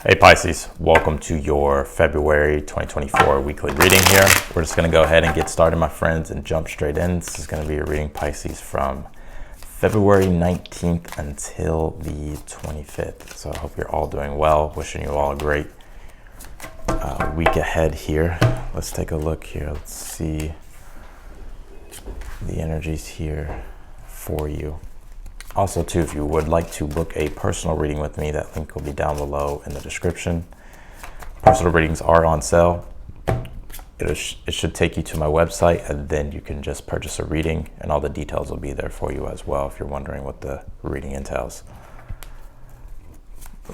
Hey Pisces, welcome to your February 2024 weekly reading here. We're just going to go ahead and get started, my friends, and jump straight in. This is going to be a reading, Pisces, from February 19th until the 25th. So I hope you're all doing well. Wishing you all a great week ahead here. Let's take a look here. Let's see the energies here for you. Also, too, if you would like to book a personal reading with me, that link will be down below in the description. Personal readings are on sale. It should take you to my website, and then you can just purchase a reading, and all the details will be there for you as well if you're wondering what the reading entails.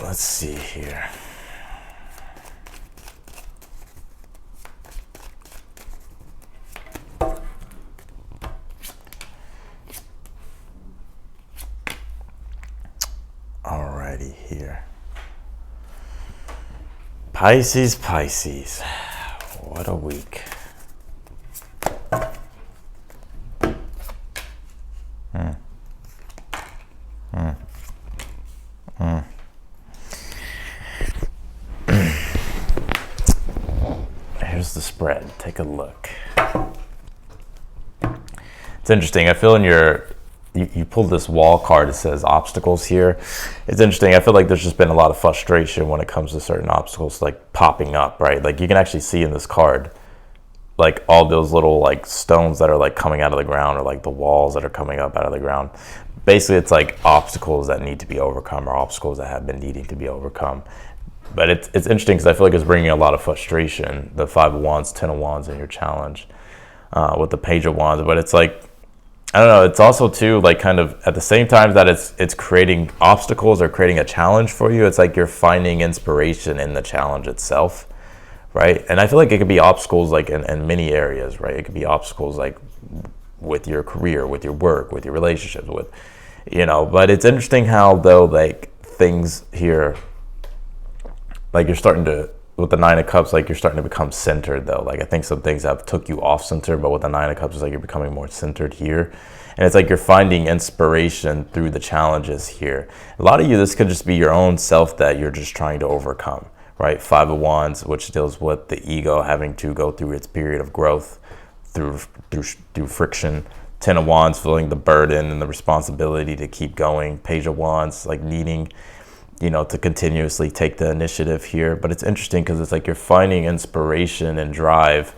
Let's see here. Alrighty here. Pisces, what a week. Here's the spread. Take a look. It's interesting. I feel in you pulled this wall card. It says obstacles here. It's interesting. I feel like there's just been a lot of frustration when it comes to certain obstacles like popping up, right? Like you can actually see in this card, like all those little like stones that are like coming out of the ground, or like the walls that are coming up out of the ground. Basically, it's like obstacles that need to be overcome, or obstacles that have been needing to be overcome. But it's interesting because I feel like it's bringing a lot of frustration. The 5 of Wands, 10 of Wands in your challenge with the Page of Wands. But it's like, I don't know, it's also too like kind of at the same time that it's creating obstacles or creating a challenge for you, it's like you're finding inspiration in the challenge itself, right? And I feel like it could be obstacles like in many areas, right? It could be obstacles like with your career, with your work, with your relationships, with, but it's interesting how though like things here, like you're starting to, with the 9 of Cups, like you're starting to become centered though. Like I think some things have took you off center, but with the 9 of Cups, it's like you're becoming more centered here. And it's like you're finding inspiration through the challenges here. A lot of you, this could just be your own self that you're just trying to overcome, right? 5 of Wands, which deals with the ego having to go through its period of growth through friction. 10 of Wands, feeling the burden and the responsibility to keep going. Page of Wands, like needing to continuously take the initiative here. But it's interesting because it's like you're finding inspiration and drive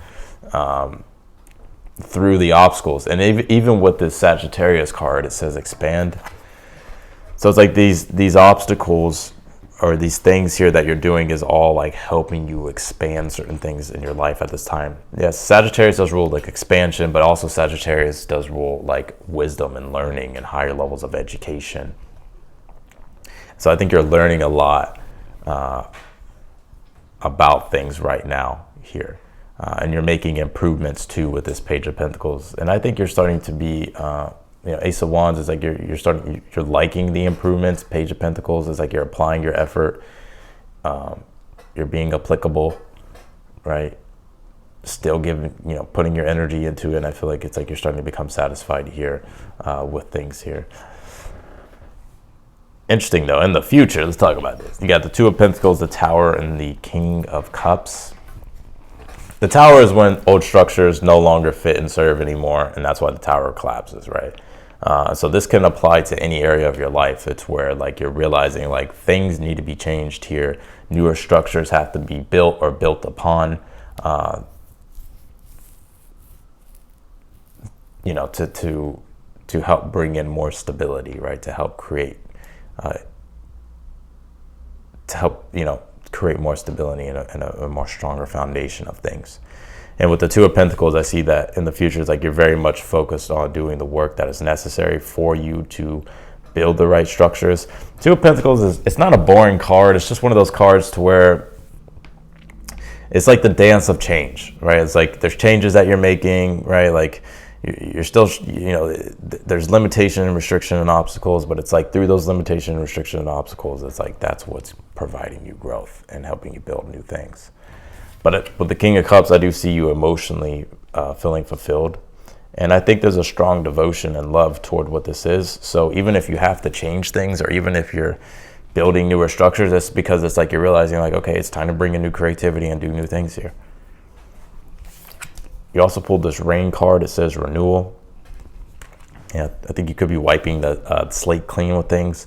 through the obstacles. And even with this Sagittarius card, it says expand. So it's like these obstacles or these things here that you're doing is all like helping you expand certain things in your life at this time. Yes, Sagittarius does rule like expansion, but also Sagittarius does rule like wisdom and learning and higher levels of education. So I think you're learning a lot about things right now here. And you're making improvements too with this Page of Pentacles. And I think you're starting to be, Ace of Wands is like you're liking the improvements. Page of Pentacles is like you're applying your effort. You're being applicable, right? Still giving, putting your energy into it. And I feel like it's like you're starting to become satisfied here with things here. Interesting though, in the future, let's talk about this. You got the 2 of Pentacles, the Tower, and the King of Cups. The Tower is when old structures no longer fit and serve anymore, and that's why the Tower collapses, right? So this can apply to any area of your life. It's where like you're realizing like things need to be changed here. Newer structures have to be built or built upon, to help bring in more stability, right? To help create create more stability and a more stronger foundation of things. And with the 2 of Pentacles, I see that in the future, it's like you're very much focused on doing the work that is necessary for you to build the right structures. 2 of Pentacles it's not a boring card. It's just one of those cards to where it's like the dance of change, right? It's like there's changes that you're making, right? Like you're still, there's limitation and restriction and obstacles, but it's like through those limitation and restriction and obstacles, it's like that's what's providing you growth and helping you build new things. But with the King of Cups, I do see you emotionally feeling fulfilled. And I think there's a strong devotion and love toward what this is. So even if you have to change things, or even if you're building newer structures. That's because it's like you're realizing like, okay, it's time to bring in new creativity and do new things here. You also pulled this rain card. It says renewal. Yeah, I think you could be wiping the slate clean with things,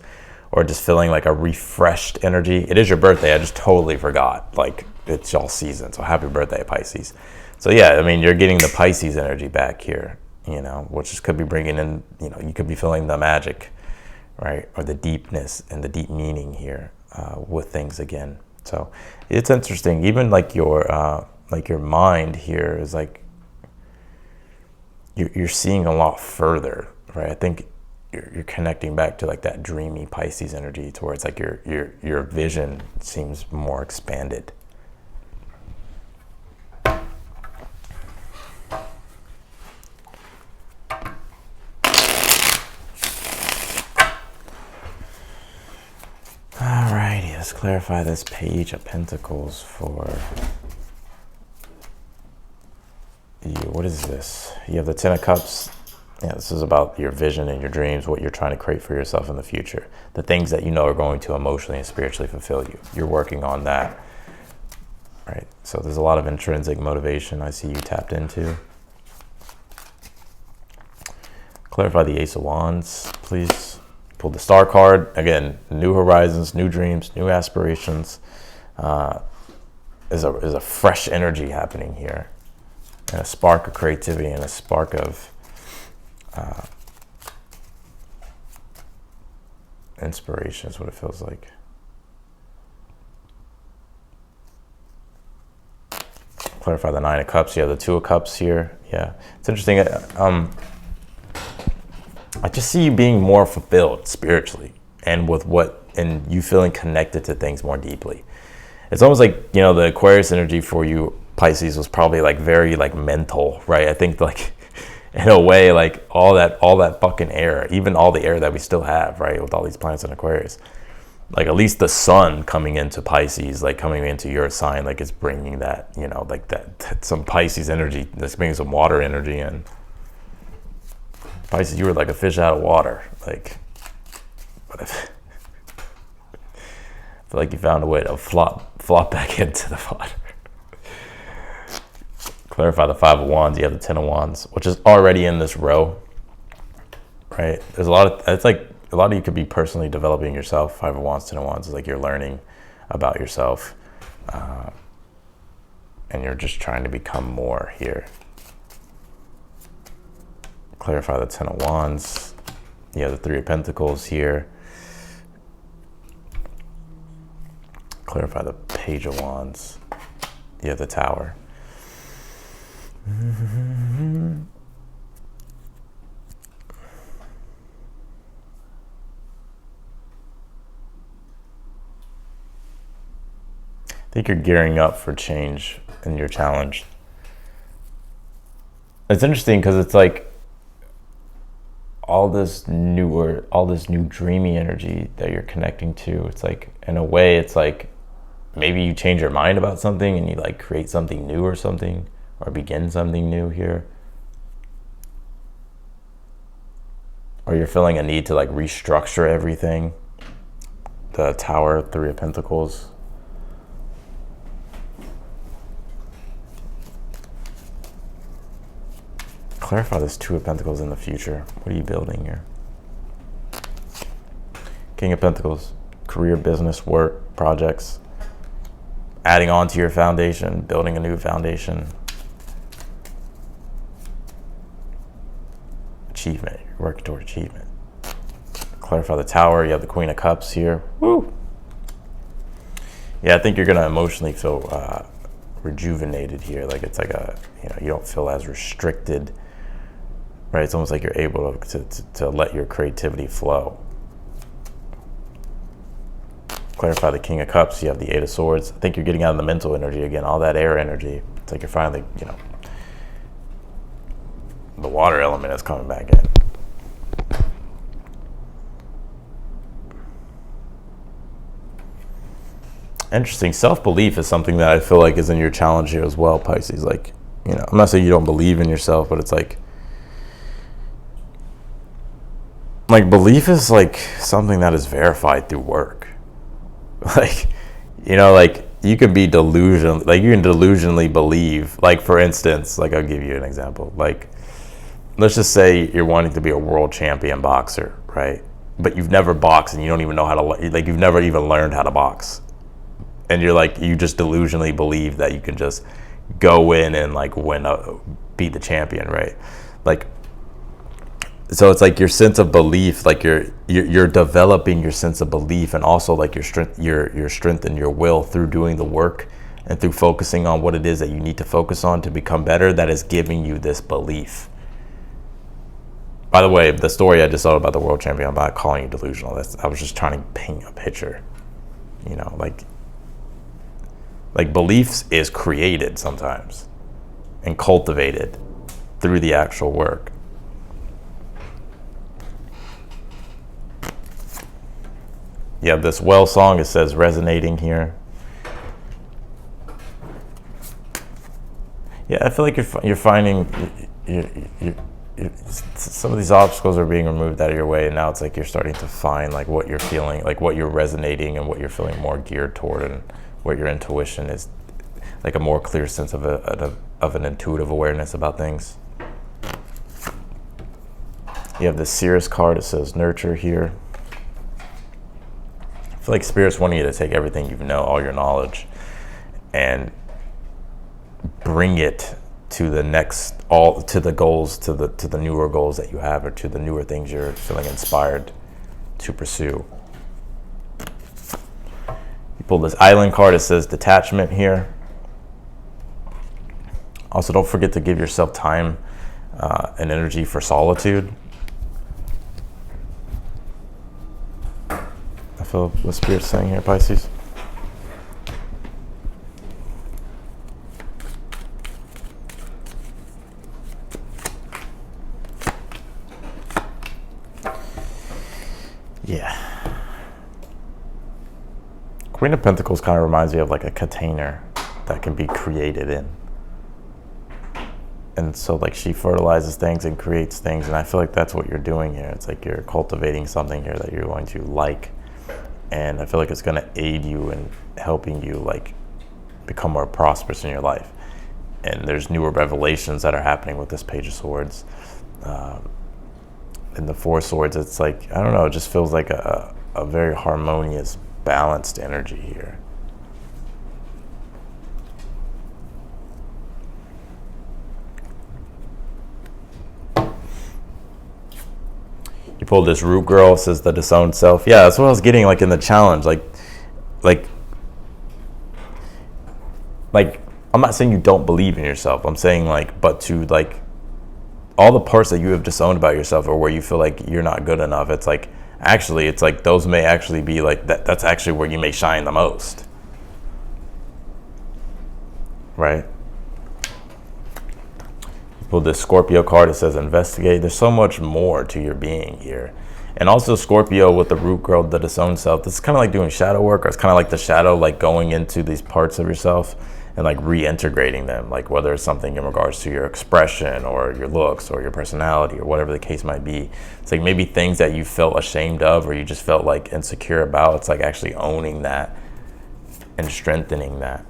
or just feeling like a refreshed energy. It is your birthday. I just totally forgot. Like, it's y'all season. So happy birthday, Pisces. So yeah, I mean, you're getting the Pisces energy back here, you know, which just could be bringing in, you know, you could be feeling the magic, right? Or the deepness and the deep meaning here with things again. So it's interesting. Even like your mind here is like, you're seeing a lot further, right? I think you're connecting back to like that dreamy Pisces energy, to where it's like your vision seems more expanded. Alrighty, let's clarify this Page of Pentacles for you. What is this? You have the Ten of Cups. Yeah, this is about your vision and your dreams, what you're trying to create for yourself in the future. The things that you know are going to emotionally and spiritually fulfill you. You're working on that, right? So there's a lot of intrinsic motivation I see you tapped into. Clarify the Ace of Wands, please. Pull the Star card. Again, new horizons, new dreams, new aspirations. There's a fresh energy happening here. And a spark of creativity and a spark of inspiration is what it feels like. Clarify the Nine of Cups. You have the Two of Cups here. Yeah, it's interesting. I just see you being more fulfilled spiritually, and and you feeling connected to things more deeply. It's almost like, you know, the Aquarius energy for you, Pisces, was probably like very like mental, right? I think like in a way, like all that fucking air, even all the air that we still have, right, with all these planets in Aquarius, like at least the sun coming into Pisces, like coming into your sign, like it's bringing that, you know, like that some Pisces energy, that's bringing some water energy in. Pisces, you were like a fish out of water, like, but I feel like you found a way to flop back into the water. Clarify the Five of Wands. You have the Ten of Wands, which is already in this row, right? There's it's like a lot of you could be personally developing yourself. Five of Wands, Ten of Wands is like you're learning about yourself, and you're just trying to become more here. Clarify the Ten of Wands. You have the Three of Pentacles here. Clarify the Page of Wands. You have the Tower. I think you're gearing up for change in your challenge. It's interesting because it's like all this new dreamy energy that you're connecting to. It's like, in a way, it's like maybe you change your mind about something and you like create something new or something, or begin something new here. Or you're feeling a need to like restructure everything. The Tower, Three of Pentacles. Clarify this Two of Pentacles in the future. What are you building here? King of Pentacles, career, business, work, projects. Adding on to your foundation, building a new foundation. Achievement, you're working toward achievement. Clarify the Tower, you have the Queen of Cups here. Woo! Yeah, I think you're gonna emotionally feel rejuvenated here. Like it's like you don't feel as restricted, right? It's almost like you're able to let your creativity flow. Clarify the King of Cups, you have the Eight of Swords. I think you're getting out of the mental energy again, all that air energy. It's like you're finally, the water element is coming back in. Interesting. Self-belief is something that I feel like is in your challenge here as well, Pisces. Like, I'm not saying you don't believe in yourself, but it's like belief is like something that is verified through work, Like, you know, like you can be delusional, like you can delusionally believe, like for instance, like I'll give you an example. Like, let's just say you're wanting to be a world champion boxer, right? But you've never boxed and you don't even know how to, like you've never even learned how to box. And you're like, you just delusionally believe that you can just go in and like beat the champion, right? Like, so it's like your sense of belief, like you're developing your sense of belief, and also like your strength and your will through doing the work and through focusing on what it is that you need to focus on to become better. That is giving you this belief. By the way, the story I just told about the world champion, I'm not calling you delusional. I was just trying to paint a picture. You know, like beliefs is created sometimes and cultivated through the actual work. You have this well song, it says resonating here. Yeah, I feel like you're finding some of these obstacles are being removed out of your way, and now it's like you're starting to find like what you're feeling, like what you're resonating and what you're feeling more geared toward, and what your intuition is, like a more clear sense of an intuitive awareness about things. You have the Seer's card, it says nurture here. I feel like Spirit's wanting you to take everything you know, all your knowledge, and bring it to the next, to the goals, to the newer goals that you have, or to the newer things you're feeling inspired to pursue. You pull this Island card, it says detachment here. Also, don't forget to give yourself time and energy for solitude. I feel what Spirit's saying here, Pisces. Yeah. Queen of Pentacles kind of reminds me of like a container that can be created in. And so like she fertilizes things and creates things, and I feel like that's what you're doing here. It's like you're cultivating something here that you're going to like, and I feel like it's going to aid you in helping you like become more prosperous in your life. And there's newer revelations that are happening with this Page of Swords. And the Four Swords, it's like, I don't know, it just feels like a very harmonious, balanced energy here. You pulled this Root Girl, says the disowned self. Yeah, that's what I was getting like in the challenge. Like I'm not saying you don't believe in yourself. I'm saying like, but to like all the parts that you have disowned about yourself, or where you feel like you're not good enough, it's like, actually, it's like those may actually be like, that's actually where you may shine the most. Right? Pulled this Scorpio card, it says investigate. There's so much more to your being here. And also Scorpio with the Root Girl, the disowned self, this is kind of like doing shadow work, or it's kind of like the shadow, like going into these parts of yourself and like reintegrating them, like whether it's something in regards to your expression or your looks or your personality or whatever the case might be. It's like maybe things that you felt ashamed of, or you just felt like insecure about. It's like actually owning that and strengthening that.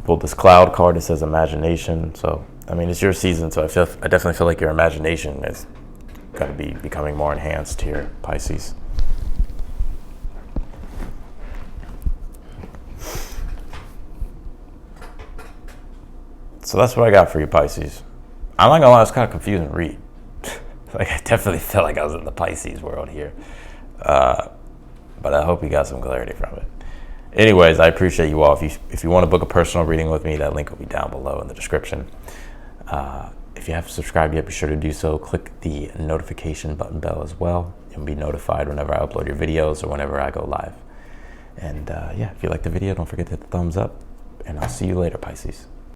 Pulled this Cloud card, it says imagination. So I mean, it's your season, so I definitely feel like your imagination is going to be becoming more enhanced here, Pisces. So that's what I got for you, Pisces. I'm not gonna lie, it's kind of confusing to read. Like, I definitely felt like I was in the Pisces world here, but I hope you got some clarity from it. Anyways, I appreciate you all. If you want to book a personal reading with me, that link will be down below in the description. If you haven't subscribed yet, be sure to do so. Click the notification button bell as well. You'll be notified whenever I upload your videos or whenever I go live. And yeah, if you like the video, don't forget to hit the thumbs up. And I'll see you later, Pisces.